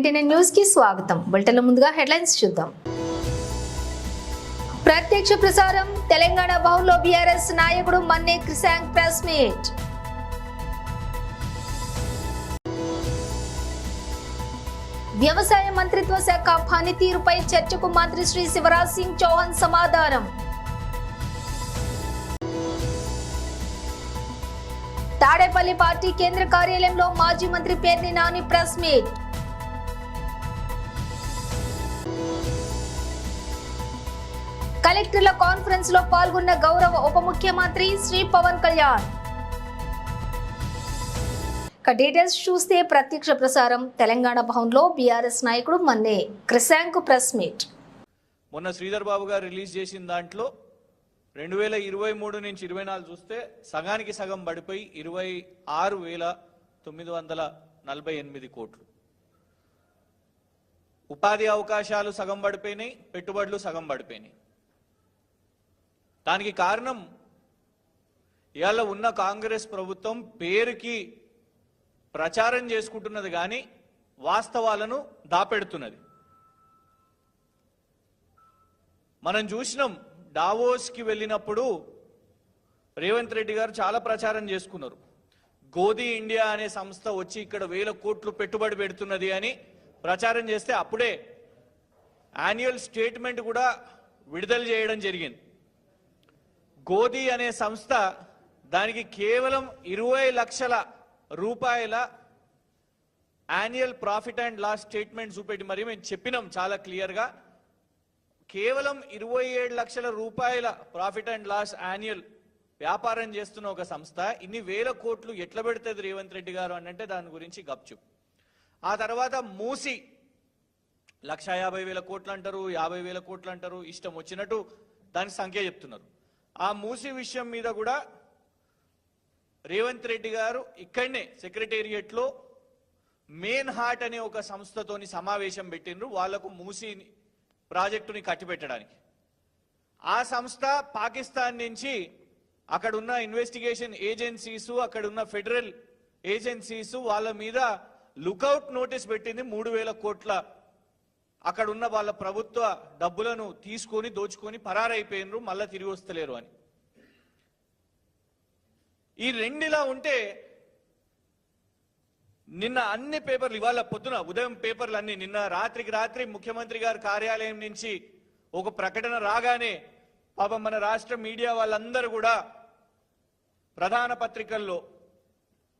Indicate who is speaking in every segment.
Speaker 1: KNTN news కి స్వాగతం. బులెటిన్ల ముందుగా హెడ్లైన్స్ చూద్దాం. ప్రత్యక్ష ప్రసారం తెలంగాణ భవన్లో బీఆర్ఎస్ నాయకుడు మన్నే క్రిసాంక్ ప్రెస్ మీట్. వ్యవసాయ మంత్రిత్వ శాఖ పనితీరుపై చర్చకు మంత్రి శ్రీ శివరాజ్ సింగ్ చౌహాన్ సమాధానం. తాడేపల్లి పార్టీ కేంద్ర కార్యాలయంలో మాజీ మంత్రి పేర్ని నాని ప్రెస్ మీట్. కలెక్టర్ల కాన్ఫరెన్స్ లో పాల్గొన్న గౌరవ ఉప ముఖ్యమంత్రి శ్రీ పవన్ కళ్యాణ్. డీటెయిల్స్ చూస్తే ప్రత్యక్ష ప్రసారం తెలంగాణ భవన్లో బీఆర్ఎస్ నాయకుడు మన్నే క్రిసాంక్ ప్రెస్ మీట్.
Speaker 2: మొన్న శ్రీధర్ బాబు గారు రిలీజ్ చేసిన దాంట్లో 2023 నుంచి 24 చూస్తే సగానికి సగం పడిపోయి 26,948 కోట్లు. ఉపాధి అవకాశాలు సగం పడిపోయినాయి, పెట్టుబడులు సగం పడిపోయినాయి. దానికి కారణం ఇవాళ ఉన్న కాంగ్రెస్ ప్రభుత్వం పేరుకి ప్రచారం చేసుకుంటున్నది కానీ వాస్తవాలను దాపెడుతున్నది. మనం చూసినాం, డావోస్కి వెళ్ళినప్పుడు రేవంత్ రెడ్డి గారు చాలా ప్రచారం చేసుకున్నారు. గోధి ఇండియా అనే సంస్థ వచ్చి ఇక్కడ 1000 కోట్లు పెట్టుబడి పెడుతున్నది అని ప్రచారం చేస్తే అప్పుడే యాన్యువల్ స్టేట్మెంట్ కూడా విడుదల చేయడం జరిగింది. గోధి అనే సంస్థ దానికి కేవలం 20 లక్షల రూపాయల annual profit and loss statement చూపెట్టి మరి మేము చెప్పినాం చాలా క్లియర్గా, కేవలం 27 లక్షల రూపాయల ప్రాఫిట్ అండ్ లాస్ యాన్యువల్ వ్యాపారం చేస్తున్న ఒక సంస్థ ఇన్ని 1000 కోట్లు ఎట్లా పెడుతుంది రేవంత్ రెడ్డి గారు అని అంటే దాని గురించి గప్చుప్. ఆ తర్వాత మూసి 1,50,000 కోట్లు అంటారు, 50,000 కోట్లు అంటారు, ఇష్టం వచ్చినట్టు దానికి సంఖ్య చెప్తున్నారు. ఆ మూసి విషయం మీద కూడా రేవంత్ రెడ్డి గారు ఇక్కడనే సెక్రటేరియట్ లో మెయిన్ హార్ట్ అనే ఒక సంస్థతోని సమావేశం పెట్టిండ్రు వాళ్లకు మూసి ప్రాజెక్టుని కట్టిపెట్టడానికి. ఆ సంస్థ పాకిస్తాన్ నుంచి అక్కడున్న ఇన్వెస్టిగేషన్ ఏజెన్సీస్, అక్కడున్న ఫెడరల్ ఏజెన్సీస్ వాళ్ళ మీద లుకౌట్ నోటీస్ పెట్టింది. 3,000 కోట్ల అక్కడున్న వాళ్ళ ప్రభుత్వ డబ్బులను తీసుకొని దోచుకొని పరారైపోయినరు, మళ్ళా తిరిగి వస్తలేరు అని. ఈ రెండిలా ఉంటే నిన్న అన్ని పేపర్లు, ఇవాళ పొద్దున ఉదయం పేపర్లు అన్ని, నిన్న రాత్రికి రాత్రి ముఖ్యమంత్రి గారి కార్యాలయం నుంచి ఒక ప్రకటన రాగానే పాపం మన రాష్ట్ర మీడియా వాళ్ళందరూ కూడా ప్రధాన పత్రికల్లో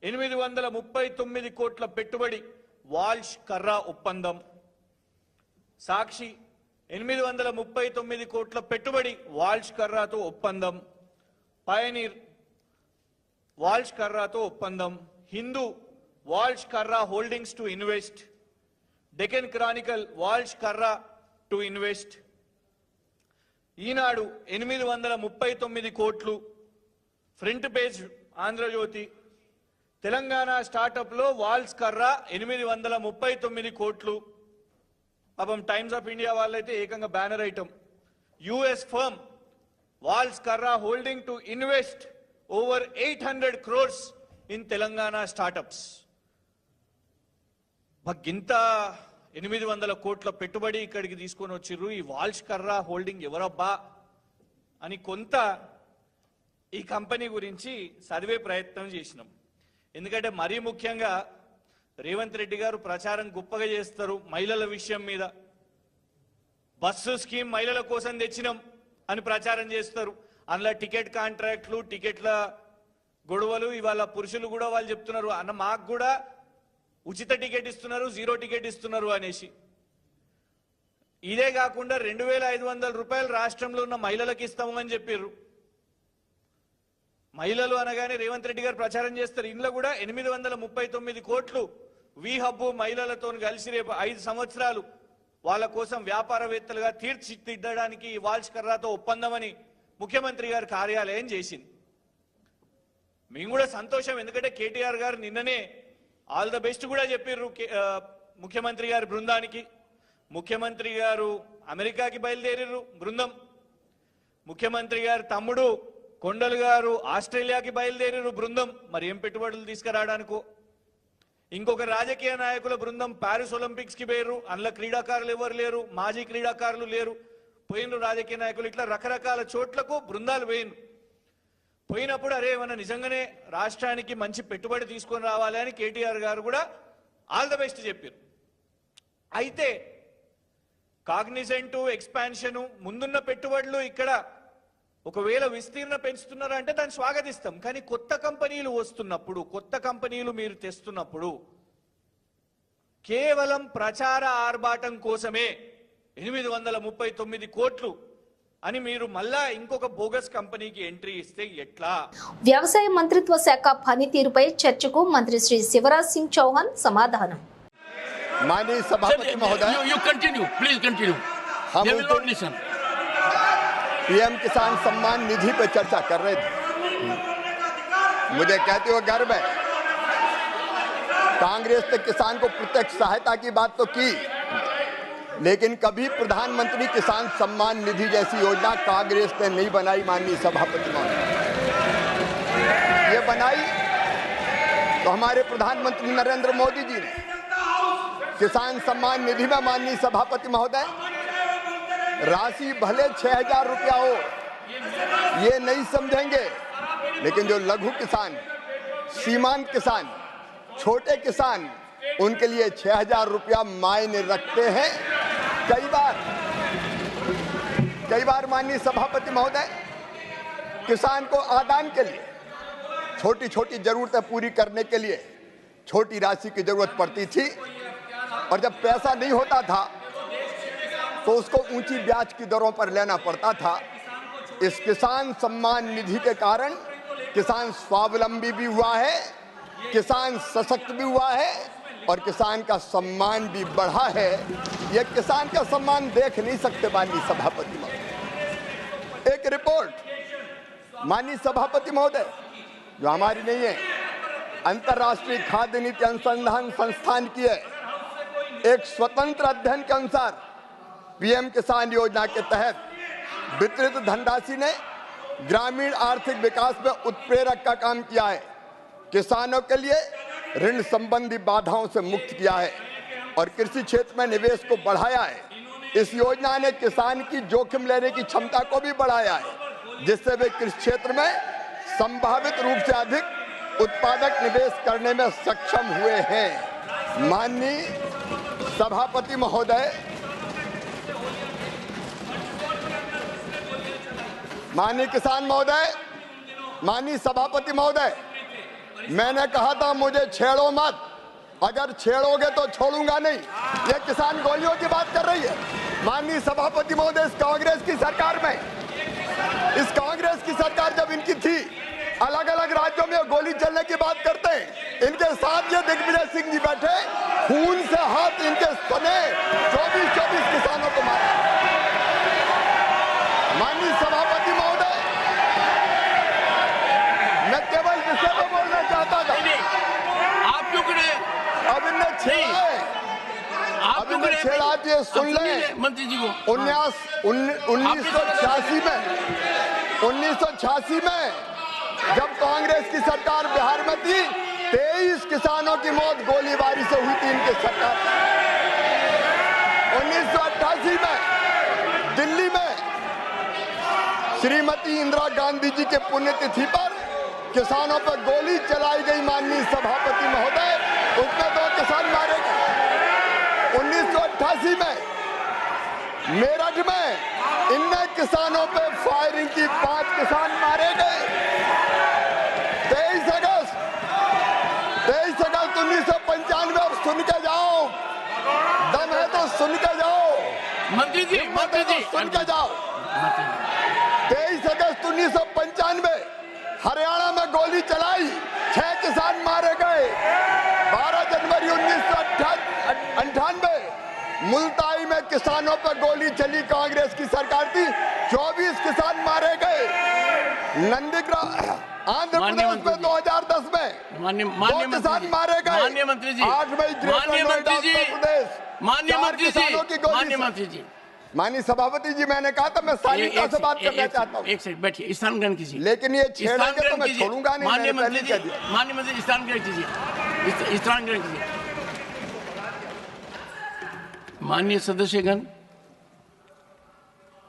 Speaker 2: 839 కోట్ల పెట్టుబడి వాల్ష్ కర్రా ఒప్పందం, సాక్షి 839 కోట్ల పెట్టుబడి వాల్ష్ కర్రాతో ఒప్పందం, పయనీర్ వాల్ష్ కర్రాతో ఒప్పందం, హిందూ వాల్ష్ కర్రా holdings to invest, Deccan Chronicle వాల్ష్ Karra to invest, ఈనాడు 839 కోట్లు, front page Andhra Jyothi, Telangana startup లో వాల్ష్ కర్రా 839 కోట్లు. పాపం టైమ్స్ ఆఫ్ ఇండియా వాళ్ళైతే ఏకంగా banner item, US firm Walsh Karra holding to invest over 800 crores in Telangana startups. ఇంత 800 కోట్ల పెట్టుబడి ఇక్కడికి తీసుకొని వచ్చిర్రు, ఈ వాల్ష్ కర్రా హోల్డింగ్ ఎవరబ్బా అని కొంత ఈ కంపెనీ గురించి చదివే ప్రయత్నం చేసినాం. ఎందుకంటే మరీ ముఖ్యంగా రేవంత్ రెడ్డి గారు ప్రచారం గొప్పగా చేస్తారు మహిళల విషయం మీద. బస్సు స్కీమ్ మహిళల కోసం తెచ్చినాం అని ప్రచారం చేస్తారు. అందులో టికెట్ కాంట్రాక్ట్లు, టికెట్ల గొడవలు, ఇవాళ పురుషులు కూడా వాళ్ళు చెప్తున్నారు అన్న మాకు కూడా ఉచిత టికెట్ ఇస్తున్నారు, 0 టికెట్ ఇస్తున్నారు అనేసి. ఇదే కాకుండా 2,500 రూపాయలు రాష్ట్రంలో ఉన్న మహిళలకు ఇస్తాము అని చెప్పారు. మహిళలు అనగానే రేవంత్ రెడ్డి గారు ప్రచారం చేస్తారు. ఇందులో కూడా 839 కోట్లు వి హబ్బు మహిళలతో కలిసి రేపు 5 సంవత్సరాలు వాళ్ళ కోసం వ్యాపారవేత్తలుగా తీర్చిదిద్దడానికి వాల్ష్ కర్రాతో ఒప్పందం అని ముఖ్యమంత్రి గారి కార్యాలయం చేసింది. మేము కూడా సంతోషం, ఎందుకంటే కేటీఆర్ గారు నిన్ననే ఆల్ ద బెస్ట్ కూడా చెప్పారు ముఖ్యమంత్రి గారి బృందానికి. ముఖ్యమంత్రి గారు అమెరికాకి బయలుదేరారు బృందం, ముఖ్యమంత్రి గారి తమ్ముడు కొండలు గారు ఆస్ట్రేలియాకి బయలుదేరారు బృందం. మరి ఏం పెట్టుబడులు తీసుకురావడానికో ఇంకొక రాజకీయ నాయకుల బృందం ప్యారిస్ ఒలింపిక్స్ కి పోయారు, అందులో క్రీడాకారులు ఎవరు లేరు, మాజీ క్రీడాకారులు లేరు, పోయినరు రాజకీయ నాయకులు. ఇట్లా రకరకాల చోట్లకు బృందాలు పోయినప్పుడు అరే మన నిజంగానే రాష్ట్రానికి మంచి పెట్టుబడి తీసుకొని రావాలి అని కేటీఆర్ గారు కూడా ఆల్ ద బెస్ట్ చెప్పారు. అయితే కాగ్నిజెంట్ ఎక్స్పాన్షన్ ముందున్న పెట్టుబడులు ఇక్కడ ఒకవేళ విస్తీర్ణ పెంచుతున్నారంటే దాన్ని స్వాగతిస్తాం. కానీ కొత్త కంపెనీలు వస్తున్నప్పుడు, కొత్త కంపెనీలు మీరు తెస్తున్నప్పుడు కేవలం ప్రచార ఆర్భాటం కోసమే 839 కోట్లు అని మీరు మళ్ళా ఇంకొక బోగస్ కంపెనీకి ఎంట్రీ ఇస్తే ఎట్లా?
Speaker 1: వ్యవసాయ మంత్రిత్వ శాఖ పనితీరుపై చర్చకు మంత్రి శ్రీ శివరాజ్ సింగ్ చౌహాన్ సమాధానం.
Speaker 3: माननीय सभापति महोदय,
Speaker 4: you continue, please continue. They will not listen.
Speaker 3: PM किसान सम्मान निधि पर चर्चा कर रहे थे। मुझे कहते हुए गर्व है, कांग्रेस ने किसान को प्रत्यक्ष सहायता की बात तो की, लेकिन कभी प्रधानमंत्री किसान सम्मान निधि जैसी योजना कांग्रेस ने नहीं बनाई। माननीय सभापति महोदय, ये बनाई तो हमारे प्रधानमंत्री नरेंद्र मोदी जी ने। किसान सम्मान निधि में माननीय सभापति महोदय राशि भले 6,000 रुपया हो, ये नहीं समझेंगे, लेकिन जो लघु किसान, सीमांत किसान, छोटे किसान, उनके लिए 6,000 रुपया मायने रखते हैं। कई बार माननीय सभापति महोदय किसान को आदान के लिए, छोटी छोटी जरूरतें पूरी करने के लिए छोटी राशि की जरूरत पड़ती थी, और जब पैसा नहीं होता था तो उसको ऊंची ब्याज की दरों पर लेना पड़ता था। इस किसान सम्मान निधि के कारण किसान स्वावलंबी भी हुआ है, किसान सशक्त भी हुआ है, और किसान का सम्मान भी बढ़ा है। यह किसान का सम्मान देख नहीं सकते माननीय सभापति महोदय। एक रिपोर्ट माननीय सभापति महोदय जो हमारी नहीं है, अंतर्राष्ट्रीय खाद्य नीति अनुसंधान संस्थान की है, एक स्वतंत्र अध्ययन के अनुसार पीएम किसान योजना के तहत वितरित धनराशि ने ग्रामीण आर्थिक विकास में उत्प्रेरक का काम किया है, किसानों के लिए ऋण संबंधी बाधाओं से मुक्त किया है और कृषि क्षेत्र में निवेश को बढ़ाया है। इस योजना ने किसान की जोखिम लेने की क्षमता को भी बढ़ाया है, जिससे वे कृषि क्षेत्र में संभावित रूप से अधिक उत्पादक निवेश करने में सक्षम हुए हैं। माननीय सभापति महोदय, माननीय किसान महोदय, माननीय सभापति महोदय, मैंने कहा था मुझे छेड़ो मत, अगर छेड़ोगे तो छोड़ूंगा नहीं। ये किसान गोलियों की बात कर रही है। माननीय सभापति महोदय, इस कांग्रेस की सरकार में, इस कांग्रेस की सरकार जब इनकी थी, अलग अलग राज्यों में गोली चलने की बात करते हैं। इनके साथ ये दिग्विजय सिंह जी बैठे, खून से हाथ इनके सने 24 किसानों को मारा। माननीय सभापति महोदय, मैं केवल विषय पर बोलना चाहता था।
Speaker 4: आप क्यों करे?
Speaker 3: अब इनने छेड़ा है, अब इनने छेड़ा दिए। सुन लें
Speaker 4: मंत्री जी को।
Speaker 3: 1986 में जब कांग्रेस की सरकार बिहार में थी, 23 किसानों की मौत गोलीबारी से हुई थी इनकी सरकार। 1988 में दिल्ली में श्रीमती इंदिरा गांधी जी के पुण्यतिथि पर किसानों पर गोली चलाई गई। माननीय सभापति महोदय, उसमें 2 किसान मारे गए। 1988 में मेरठ में इनने किसानों पे फायरिंग की, 5 किसान मारे गए। 23 अगस्त 1995, अब सुन के जाओ, दम है तो सुन के जाओ
Speaker 4: मंत्री जी,
Speaker 3: सुन के जाओ। 23 अगस्त 1995 हरियाणा में गोली चलाई, 6 किसान मारे गए। 12 जनवरी 1998 मुल्ताई में किसानों पर गोली चली, कांग्रेस की सरकार थी, 24 किसान मारे गए। नंदीग्राम आंध्र प्रदेश में 2010 में 2 किसान मारे गए।
Speaker 4: माननीय मंत्री जी,
Speaker 3: 8 मई
Speaker 4: माननीय मंत्री जी, माननीय मंत्री जी,
Speaker 3: माननीय
Speaker 4: मंत्री जी,
Speaker 3: माननीय सभापति जी, मैंने कहा था मैं शालीनता से बात करना चाहता हूँ।
Speaker 4: एक सेकंड बैठिए, स्थान ग्रहण कीजिए।
Speaker 3: लेकिन ये छेड़ेंगे तो मैं छोड़ूंगा नहीं।
Speaker 4: माननीय
Speaker 3: मैंने पहले
Speaker 4: मंत्री
Speaker 3: कह
Speaker 4: जी,
Speaker 3: दिया।
Speaker 4: माननीय मंत्री स्थान ग्रहण कीजिए। इस तरह नहीं। माननीय सदस्यगण,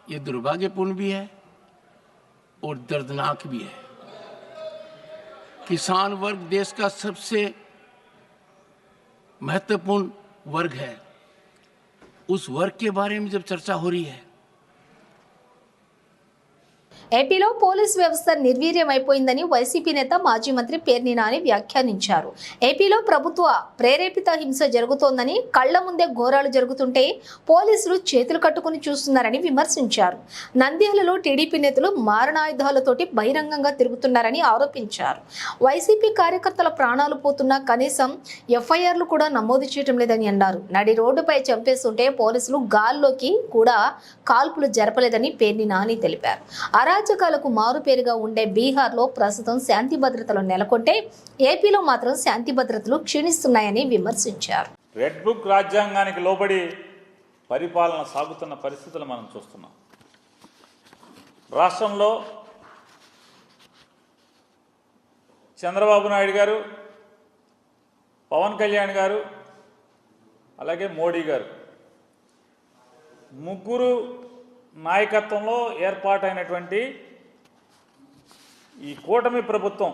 Speaker 4: ये दुर्भाग्यपूर्ण भी है और दर्दनाक भी है। किसान वर्ग देश का सबसे महत्वपूर्ण वर्ग है। उस वर्ग के बारे में जब चर्चा हो रही है,
Speaker 1: ఏపీలో పోలీస్ వ్యవస్థ నిర్వీర్యమైపోయిందని వైసీపీ నేత మాజీ మంత్రి పేర్ని నాని వ్యాఖ్యానించారు. ఏపీలో ప్రభుత్వ ప్రేరేపిత హింస జరుగుతోందని, కళ్ల ముందే ఘోరాలు జరుగుతుంటే పోలీసులు చేతులు కట్టుకుని చూస్తున్నారని విమర్శించారు. నంద్యాలలో టీడీపీ నేతలు మారణాయుధాలతోటి బహిరంగంగా తిరుగుతున్నారని ఆరోపించారు. వైసీపీ కార్యకర్తల ప్రాణాలు పోతున్నా కనీసం ఎఫ్ఐఆర్లు కూడా నమోదు చేయడం లేదని అన్నారు. నడి రోడ్డుపై చంపేస్తుంటే పోలీసులు గాల్లోకి కూడా కాల్పులు జరపలేదని పేర్ని నాని తెలిపారు. అరాచకాలకు మారుపేరుగా ఉండే బీహార్లో ప్రస్తుతం శాంతి భద్రతలు నెలకొంటే ఏపీలో మాత్రం శాంతి భద్రతలు క్షీణిస్తున్నాయని విమర్శించారు.
Speaker 5: రెడ్ బుక్ రాజ్యాంగానికి లోబడి పరిపాలన సాగుతున్న పరిస్థితులు మనం చూస్తున్నాం. రాష్ట్రంలో చంద్రబాబు నాయుడు గారు, పవన్ కళ్యాణ్ గారు, అలాగే మోడీ గారు ముగ్గురు నాయకత్వంలో ఏర్పాటైనటువంటి ఈ కూటమి ప్రభుత్వం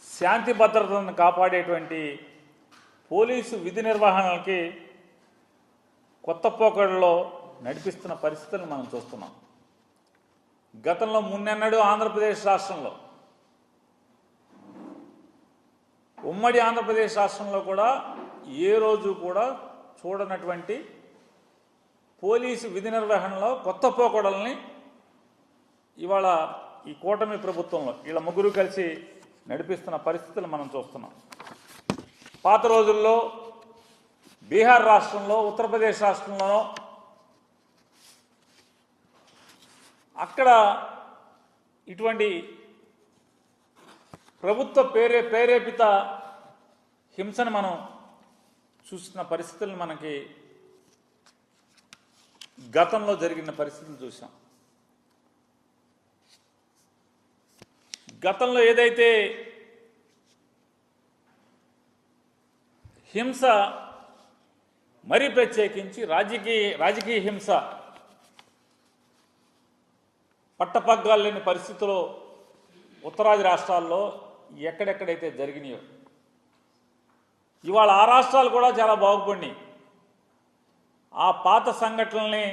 Speaker 5: శాంతి భద్రతలను కాపాడేటువంటి పోలీసు విధి నిర్వహణలకి కొత్త పోకడలో నడిపిస్తున్న పరిస్థితులను మనం చూస్తున్నాం. గతంలో మున్నెన్నడూ ఆంధ్రప్రదేశ్ రాష్ట్రంలో, ఉమ్మడి ఆంధ్రప్రదేశ్ రాష్ట్రంలో కూడా ఏ రోజు కూడా చూడనటువంటి పోలీసు విధి నిర్వహణలో కొత్త పోకడల్ని ఇవాళ ఈ కూటమి ప్రభుత్వంలో వీళ్ళ ముగ్గురు కలిసి నడిపిస్తున్న పరిస్థితులు మనం చూస్తున్నాం. పాత రోజుల్లో బీహార్ రాష్ట్రంలో, ఉత్తరప్రదేశ్ రాష్ట్రంలో అక్కడ ఇటువంటి ప్రభుత్వ ప్రేరేపిత హింసను మనం చూసిన పరిస్థితులను మనకి గతంలో జరిగిన పరిస్థితులు చూసాం. గతంలో ఏదైతే హింస, మరీ ప్రత్యేకించి రాజకీయ హింస పట్టపగ్గాలు లేని పరిస్థితుల్లో ఉత్తరాది రాష్ట్రాల్లో ఎక్కడెక్కడైతే జరిగినాయో ఇవాళ ఆ రాష్ట్రాలు కూడా చాలా బాగుపడినాయి. ఆ పాత సంఘటనల్ని,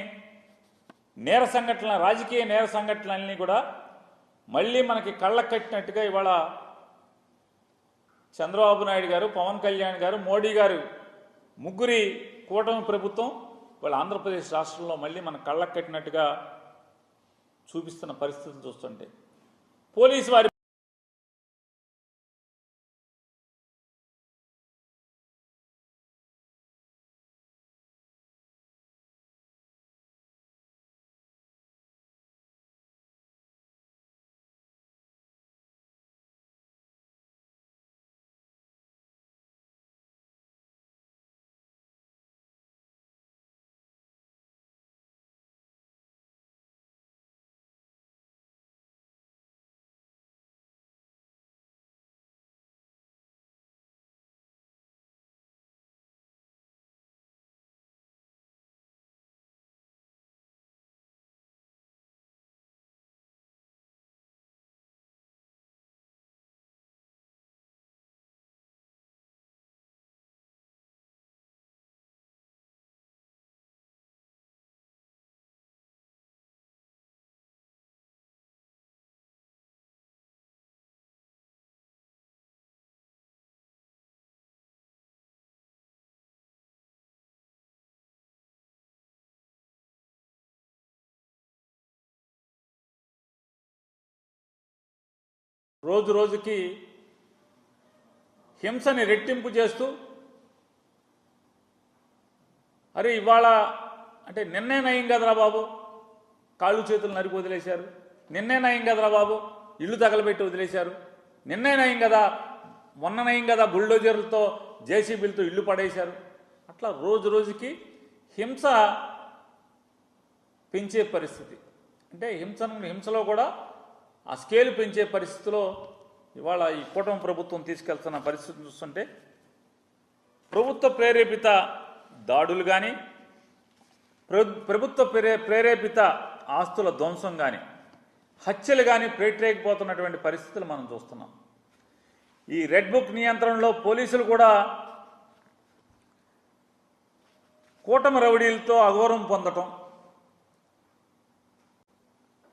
Speaker 5: రాజకీయ నేర సంఘటనలన్నీ కూడా మళ్ళీ మనకి కళ్ళకు కట్టినట్టుగా ఇవాళ చంద్రబాబు నాయుడు గారు, పవన్ కళ్యాణ్ గారు, మోడీ గారు ముగ్గురి కూటమి ప్రభుత్వం వాళ్ళ ఆంధ్రప్రదేశ్ రాష్ట్రంలో మళ్ళీ మన కళ్ళకు కట్టినట్టుగా చూపిస్తున్న పరిస్థితులు చూస్తుంటే పోలీసు వారి రోజు రోజుకి హింసని రెట్టింపు చేస్తూ, అరే ఇవాళ అంటే నిన్నే నయం కదరా బాబు కాళ్ళు చేతులు నరికి వదిలేశారు, నిన్నే నయం కదరా బాబు ఇల్లు తగలబెట్టి వదిలేశారు, నిన్నే నయం కదా, మొన్న నయం కదా బుల్డోజర్లతో జేసీబీలతో ఇల్లు పడేశారు. అట్లా రోజు రోజుకి హింస పెంచే పరిస్థితి, అంటే హింసలో కూడా ఆ స్కేల్ పెంచే పరిస్థితిలో ఇవాళ ఈ కూటమి ప్రభుత్వం తీసుకెళ్తున్న పరిస్థితి చూస్తుంటే ప్రభుత్వ ప్రేరేపిత దాడులు కానీ ప్రభుత్వ ప్రేరేపిత ఆస్తుల ధ్వంసం కానీ హత్యలు కానీ ప్రేరేగిపోతున్నటువంటి పరిస్థితులు మనం చూస్తున్నాం. ఈ రెడ్ బుక్ నియంత్రణలో పోలీసులు కూడా కూటమి రౌడీలతో అగౌరవం పొందటం,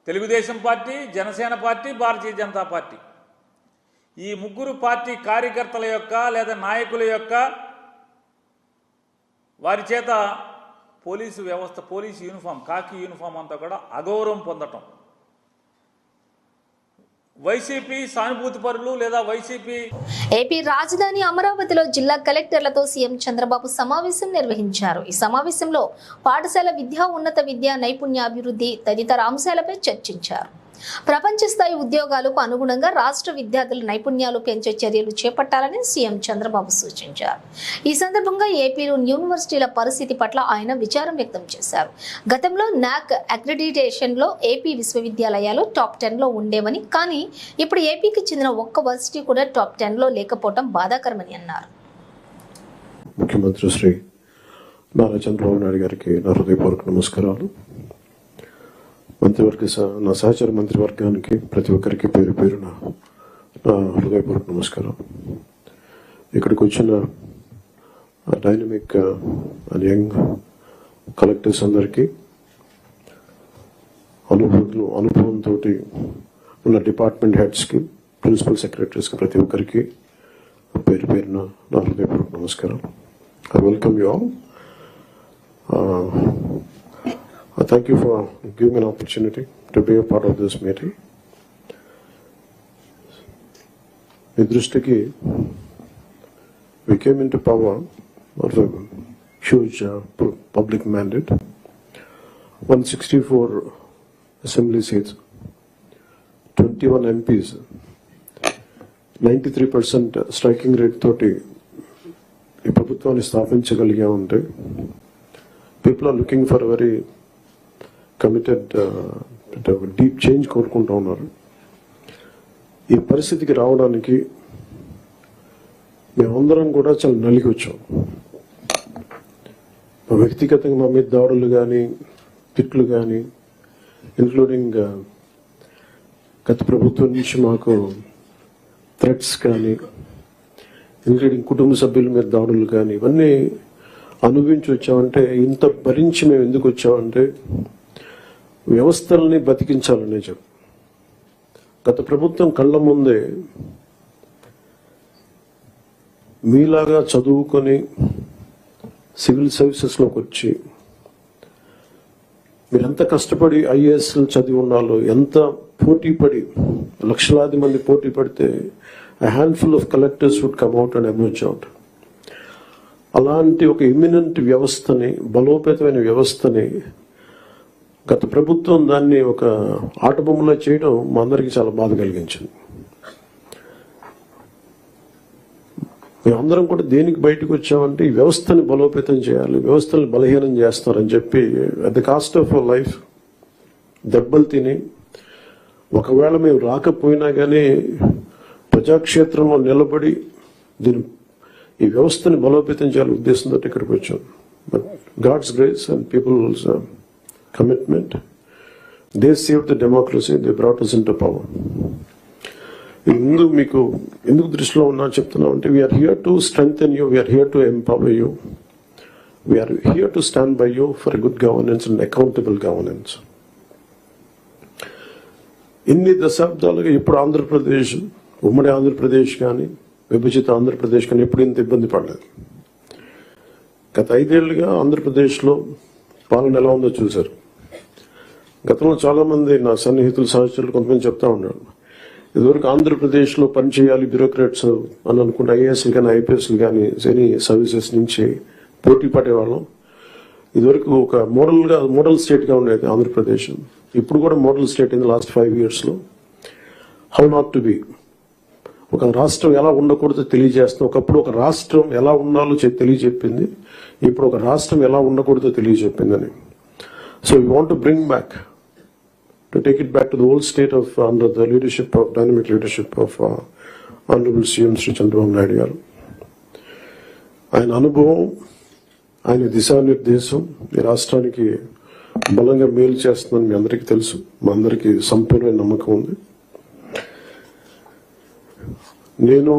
Speaker 5: Telugu Desam party, Janasena party, Bharatiya Janata party ఈ ముగ్గురు పార్టీ కార్యకర్తల యొక్క లేదా నాయకుల యొక్క వారి చేత పోలీసు వ్యవస్థ, పోలీసు యూనిఫామ్, కాకి యూనిఫామ్ అంతా కూడా అగౌరవం పొందటం, వైసీపీ సానుభూతి పరులు లేదా వైసీపీ.
Speaker 1: ఏపీ రాజధాని అమరావతిలో జిల్లా కలెక్టర్లతో సీఎం చంద్రబాబు సమావేశం నిర్వహించారు. ఈ సమావేశంలో పాఠశాల విద్య, ఉన్నత విద్య, నైపుణ్యాభివృద్ధి తదితర అంశాలపై చర్చించారు. ప్రపంచ స్థాయి ఉద్యోగాలకు అనుగుణంగా రాష్ట్ర విద్యార్థుల నైపుణ్యాలు పెంచే చర్యలు చేపట్టాలని సీఎం చంద్రబాబు సూచించారు. ఈ సందర్భంగా ఏపీలో యూనివర్సిటీల పరిస్థితి పట్ల ఆయన విచారం వ్యక్తం చేశారు. గతంలో నాక్ అక్రిడిటేషన్లో ఏపీ విశ్వవిద్యాలయాలు టాప్ 10లో ఉండేవని, కానీ ఇప్పుడు ఏపీకి చెందిన ఒక్క వర్సిటీ కూడా టాప్ 10లో లేకపోవడం బాధాకరమని అన్నారు.
Speaker 6: ముఖ్యమంత్రి శ్రీ నారా చంద్రబాబు నాయుడు గారికి నా హృదయపూర్వక నమస్కారాలు. మంత్రివర్గ నా సహచర మంత్రివర్గానికి ప్రతి ఒక్కరికి పేరు పేరున నా హృదయపూర్వక నమస్కారం. ఇక్కడికి వచ్చిన డైనమిక్ అండ్ యంగ్ కలెక్టర్స్ అందరికీ, అనుభవంతో ఉన్న డిపార్ట్మెంట్ హెడ్స్కి, ప్రిన్సిపల్ సెక్రటరీస్కి ప్రతి ఒక్కరికి పేరు పేరున నా హృదయపూర్వక నమస్కారం. I welcome you all. Thank you for giving me an opportunity to be a part of this meeting. మీ దృష్టికి, we came into power of a huge public mandate, 164 assembly seats, 21 MPs, 93% striking rate తోటి ఈ ప్రభుత్వాన్ని స్థాపించగలిగా ఉంటే, people are looking for a very committed deep change కోరుకుంటూ ఉన్నారు. ఈ పరిస్థితికి రావడానికి మేమందరం కూడా చాలా నలిగి వచ్చాం. వ్యక్తిగతంగా మా మీద దాడులు కానీ, తిట్లు కానీ, ఇంక్లూడింగ్ గత ప్రభుత్వం నుంచి మాకు థ్రెట్స్ కానీ, ఇంక్లూడింగ్ కుటుంబ సభ్యుల మీద దాడులు కానీ, ఇవన్నీ అనుభవించి వచ్చామంటే, ఇంత భరించి మేము ఎందుకు వచ్చామంటే వ్యవస్థల్ని బతికించాలనే చెప్పు. గత ప్రభుత్వం కళ్ళ ముందే మీలాగా చదువుకొని సివిల్ సర్వీసెస్లోకి వచ్చి మీరెంత కష్టపడి ఐఏఎస్లు చదివి ఉన్నాలో, ఎంత పోటీ పడి, లక్షలాది మంది పోటీ పడితే a handful of collectors would come out and emerge out. అలాంటి ఒక ఇమినెంట్ వ్యవస్థని, బలోపేతమైన వ్యవస్థని గత ప్రభుత్వం దాన్ని ఒక ఆటబొమ్మలో చేయడం మా అందరికీ చాలా బాధ కలిగించింది. మేమందరం కూడా దేనికి బయటకు వచ్చామంటే, ఈ వ్యవస్థని బలోపేతం చేయాలి, వ్యవస్థని బలహీనం చేస్తారని చెప్పి at the cost of life దెబ్బలు తిని, ఒకవేళ మేము రాకపోయినా కానీ ప్రజాక్షేత్రంలో నిలబడి ఈ వ్యవస్థని బలోపేతం చేయాలని ఉద్దేశంతో ఇక్కడికి వచ్చాం. But God's grace and people's commitment, they saved the democracy, they brought us into power. మీకు ఎందుకు దృష్టిలో ఉన్నా చెప్తున్నాం అంటే, we're here to strengthen you, we're here to empower you, we're here to stand by you for good governance and accountable governance. ఇన్ని దశాబ్దాలుగా ఇప్పుడు ఆంధ్రప్రదేశ్, ఉమ్మడి ఆంధ్రప్రదేశ్ కానీ, విభజిత ఆంధ్రప్రదేశ్ కానీ ఎప్పుడు ఇంత ఇబ్బంది పడలేదు. గత 5 ఏళ్లుగా ఆంధ్రప్రదేశ్లో పాలన ఎలా ఉందో చూశారు. గతంలో చాలా మంది నా సన్నిహితులు, సహచరులు కొంతమంది చెప్తా ఉన్నారు, ఇదివరకు ఆంధ్రప్రదేశ్లో పనిచేయాలి బ్యూరోక్రాట్స్ అని అనుకుంటే ఐఏఎస్లు కానీ, ఐపీఎస్లు కానీ, ఎనీ సర్వీసెస్ నుంచి పోటీ పడేవాళ్ళం. ఇదివరకు ఒక మోడల్ స్టేట్గా ఉండేది ఆంధ్రప్రదేశ్. ఇప్పుడు కూడా model state in the last 5 yearsలో. How not to be, ఒక రాష్ట్రం ఎలా ఉండకూడదో తెలియజేస్తాం. ఒకప్పుడు ఒక రాష్ట్రం ఎలా ఉండాలో తెలియజెప్పింది, ఇప్పుడు ఒక రాష్ట్రం ఎలా ఉండకూడదో తెలియజెప్పిందని. So we want to bring back to take it back to the old state of under the leadership of dynamic leadership of Honorable CM Sri Chandrababu Naidu garu. ఆయన అనుభవం, ఆయన దిశానిర్దేశం ఈ రాష్ట్రానికి బలంగా మేలు చేస్తుందని మీ అందరికీ తెలుసు. మా అందరికీ సంపూర్ణ నమ్మకం ఉంది. నేను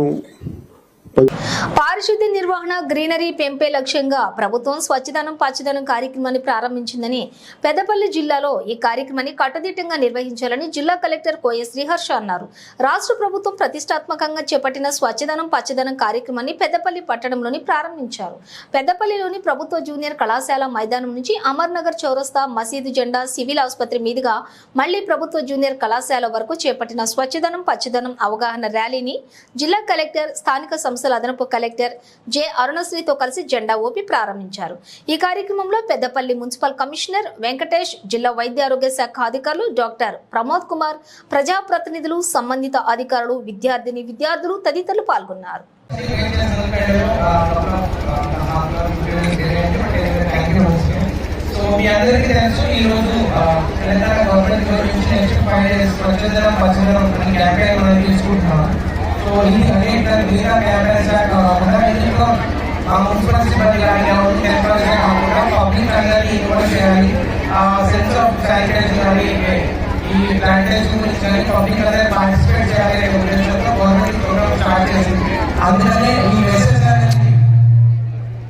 Speaker 1: పారిశుద్ధ్య నిర్వహణ, గ్రీనరీ పెంపే లక్ష్యంగా ప్రభుత్వం స్వచ్ఛదనం పచ్చదనం కార్యక్రమాన్ని ప్రారంభించిందని పెద్దపల్లి జిల్లాలో ఈ కార్యక్రమాన్ని కట్టుదిట్టంగా నిర్వహించాలని జిల్లా కలెక్టర్ కోయ శ్రీహర్ష అన్నారు. రాష్ట్ర ప్రభుత్వం ప్రతిష్టాత్మకంగా చేపట్టిన స్వచ్ఛదనం పచ్చదనం కార్యక్రమాన్ని పెద్దపల్లి పట్టణంలోని ప్రారంభించారు. పెద్దపల్లిలోని ప్రభుత్వ జూనియర్ కళాశాల మైదానం నుంచి అమర్నగర్ చౌరస్తా, మసీదు జెండా, సివిల్ ఆసుపత్రి మీదుగా మళ్లీ ప్రభుత్వ జూనియర్ కళాశాల వరకు చేపట్టిన స్వచ్ఛదనం పచ్చదనం అవగాహన ర్యాలీని జిల్లా కలెక్టర్, స్థానిక సంస్థల అదనపు కలెక్టర్ జె అరుణశ్రీతో కలిసి జెండా ఊపి ప్రారంభించారు. ఈ కార్యక్రమంలో పెద్దపల్లి మున్సిపల్ కమిషనర్ వెంకటేష్, జిల్లా వైద్య ఆరోగ్య శాఖ అధికారులు డాక్టర్ ప్రమోద్ కుమార్, ప్రజాప్రతినిధులు, సంబంధిత అధికారులు, విద్యార్థులు తదితరులు పాల్గొన్నారు.
Speaker 7: మీ అందరికీ తెలుసు, ఈ రోజు తెలంగాణ గవర్నమెంట్ నుంచి నెక్స్ట్ 5 days స్వచ్ఛదనం పచ్చదనం క్యాంపెయిన్ మనం తీసుకుంటున్నాం. సో ఇది అనేక మిగతా క్యాంపెయిన్స్ కాకుండా ఇందులో మున్సిపల్ సిబ్బంది కానీ టెంపరీ కాకుండా పబ్లిక్ అందరినీ ఇన్వాల్వ్ చేయాలి. సెన్స్ ఆఫ్ శానిటైజేషన్ కానీ ఈ ప్లాంటేషన్ గురించి కానీ పబ్లిక్ అందరూ పార్టిసిపేట్ చేయాలి అనే ఉద్దేశంతో గవర్నమెంట్ ప్రోగ్రామ్ స్టార్ట్ చేసింది. అందుకనే ఈ మెసేజ్ అనేది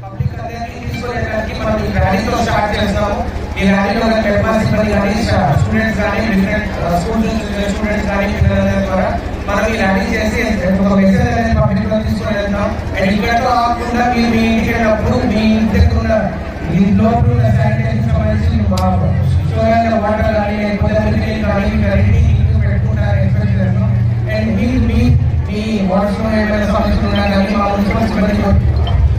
Speaker 7: పబ్లిక్ అందరినీ తీసుకునేదానికి మనం ఈ ర్యాలీతో స్టార్ట్ చేస్తాము. ఈ ర్యాలీలో టెంపరీ సిబ్బంది కానీ స్టూడెంట్స్ కానీ డిఫరెంట్ స్కూల్ స్టూడెంట్స్ కానీ పిల్లలందరి ద్వారా మనం ఈ ర్యాలీ చేసి ఒక మెసేజ్ అనేది పబ్లిక్ లో తీసుకుని వెళ్తాం. అండ్ ఇక్కడ కాకుండా మీరు మీ ఇంటికి వెళ్ళినప్పుడు మీ ఇంటి దగ్గర ఉన్న ఈ లోపల ఉన్న శానిటైజేషన్ సంబంధించి వాటర్ కానీ లేకపోతే మిల్క్ కానీ వీటన్నిటిని పెట్టుకుంటారు ఎక్స్పెక్ట్ చేస్తాం. అండ్ మీ వాటర్ లో ఏమైనా సమస్యలు ఉన్నా కానీ మా మున్సిపల్ సిబ్బంది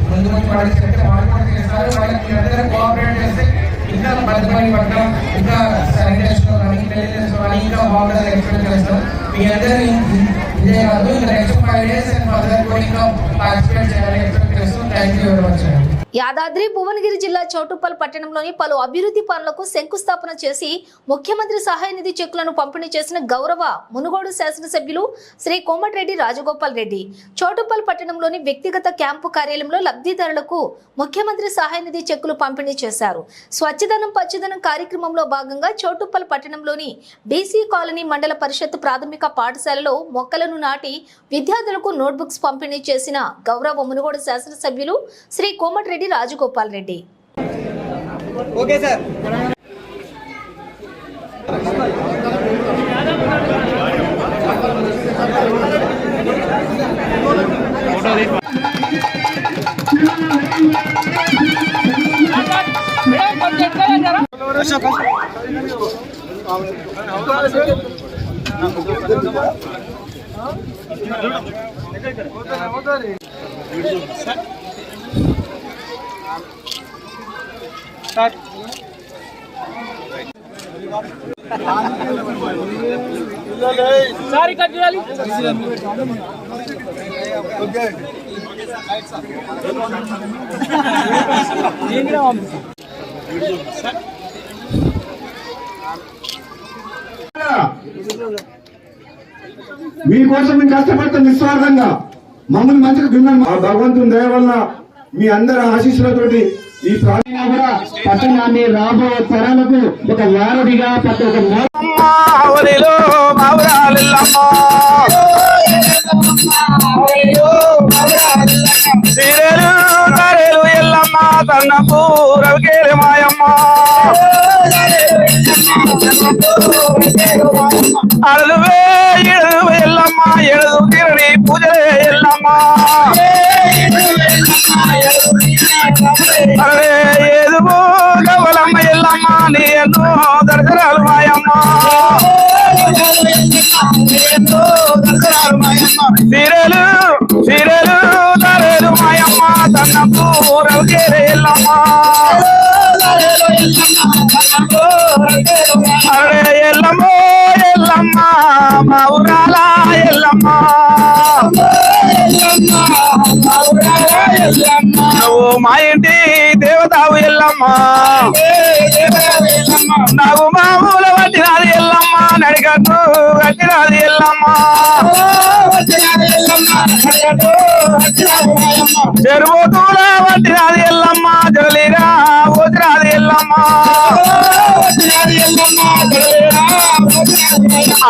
Speaker 7: ముందు నుంచి వాళ్ళకి చెప్తే వాళ్ళు కూడా చేస్తారు. వాళ్ళకి అందరూ కోఆపరేట్ చేస్తే ఇంకా భద్రపడి పట్టడం, ఇంకా శానిటైజేషన్ కానీ క్లీన్లెస్ కానీ ఇంకా బాగుంటుంది ఎక్స్పెక్ట్ చేస్తాం. మీ అందరూ ఇదే కాదు, ఇంకా నెక్స్ట్ 5 days అండ్ ఫర్దర్ కూడా ఇంకా పార్టిసిపేట్ చేయాలని ఎక్స్పెక్ట్ చేస్తాం. Thank you very much.
Speaker 1: Yadadri Bhuvanagiri జిల్లా చౌటుప్పల్ పట్టణంలోని పలు అభివృద్ధి పనులకు శంకుస్థాపన చేసి ముఖ్యమంత్రి సహాయ నిధి చెక్కులను పంపిణీ చేసిన గౌరవ మునుగోడు శాసనసభ్యులు శ్రీ కోమటిరెడ్డి రాజగోపాల్ రెడ్డి చౌటుప్పల్ పట్టణంలోని వ్యక్తిగత క్యాంపు కార్యాలయంలో లబ్ధిదారులకు ముఖ్యమంత్రి సహాయ నిధి చెక్కులు పంపిణీ చేశారు. స్వచ్ఛదనం పచ్చదనం కార్యక్రమంలో భాగంగా చౌటుప్పల్ పట్టణంలోని బీసీ కాలనీ మండల పరిషత్ ప్రాథమిక పాఠశాలలో మొక్కలను నాటి విద్యార్థులకు నోట్బుక్స్ పంపిణీ చేసిన గౌరవ మునుగోడు శాసనసభ్యులు Shri Komatireddy Rajagopal Reddy.
Speaker 7: Okay sir.
Speaker 8: Sorry cut చేయాలి.
Speaker 9: మీకోసం మేము కష్టపడతాం నిస్వార్థంగా. మమ్మల్ని మంచిగా విన్నాను. ఆ భగవంతుని దయ వల్ల మీ అందరి ఆశీస్సులతోటి ఈ ప్రాంతంగా కూడా పట్టణాన్ని రాబో తరాలకు ఒక వారధిగా ప్రతి ఒక్క
Speaker 10: అడువే ఎడువ ఎల్లమ్మ ఎడుదు తిరని పూజలే ఎల్లమ్మ అరే ఏదుగో గవలమ్మ ఎల్లమ్మ నీ ఎన్నో దర్శనాలు మాయమ్మ సీరెలు సీరెలు తరేలు మాయమ్మ తన్నపు రవికేరే ఎల్లమ్మ అరే ఎల్లమ్మ ఎల్లమ్మ మా ఊరాల ఎల్లమ్మ నువ్వు మా ఇంటి దేవతావు ఎల్లమ్మ నాకు మామూలు పట్టినది ఎల్లమ్మ కట్టు కట్టినది ఎల్లమ్మ చెరువుతూల పట్టినది ఎల్లమ్మ జగలిరా వచ్చినది ఎల్లమ్మ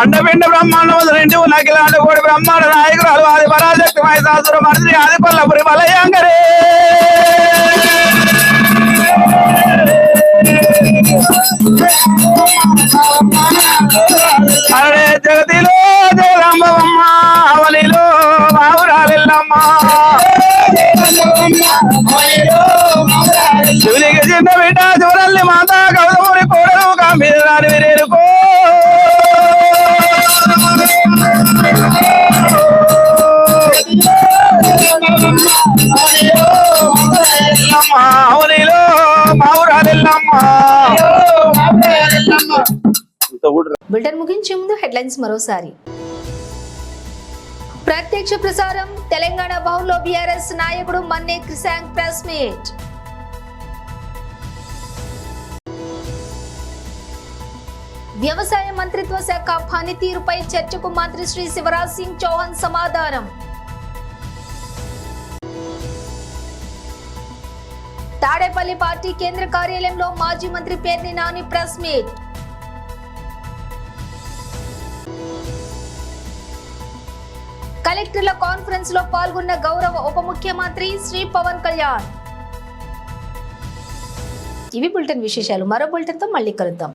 Speaker 10: అండపిండ బ్రహ్మాండం రెండు నకిలాండ కోడి బ్రహ్మాండ నాయకురాలు ఆది పరాశక్తి మహిషాసుర మర్దిని ఆది పల్లపురి బలయంకరే అరే జగతిలో జగదంబమ్మ అవనిలో బావురాలెల్లమ్మ శివునికి చిన్న బిడ్డ చూడల్ని మాత కౌదముని కోడలు గంభీర రాని విరేరుకో అవనిలో బావురాలెల్లమ్మ
Speaker 1: బులెటిన్ ముగించే ముందు హెడ్లైన్స్ మరోసారి. ప్రత్యక్ష ప్రసారం తెలంగాణ భవన్లో బీఆర్ఎస్ నాయకుడు మన్నే క్రిసాంగ్ ప్రెస్ మీట్. వ్యవసాయ మంత్రిత్వ శాఖ పనితీరుపై చర్చకు మంత్రి శ్రీ శివరాజ్ సింగ్ చౌహాన్ సమాధానం. తాడేపల్లి పార్టీ కేంద్ర కార్యాలయంలో మాజీ మంత్రి పేర్ని నాని ప్రెస్ మీట్. కలెక్టర్ల కాన్ఫరెన్స్ లో పాల్గొన్న గౌరవ ఉప ముఖ్యమంత్రి శ్రీ పవన్ కళ్యాణ్. ఇవి బులెటిన్ విశేషాలు. మరో బులెటిన్ తో మళ్ళీ కలుద్దాం.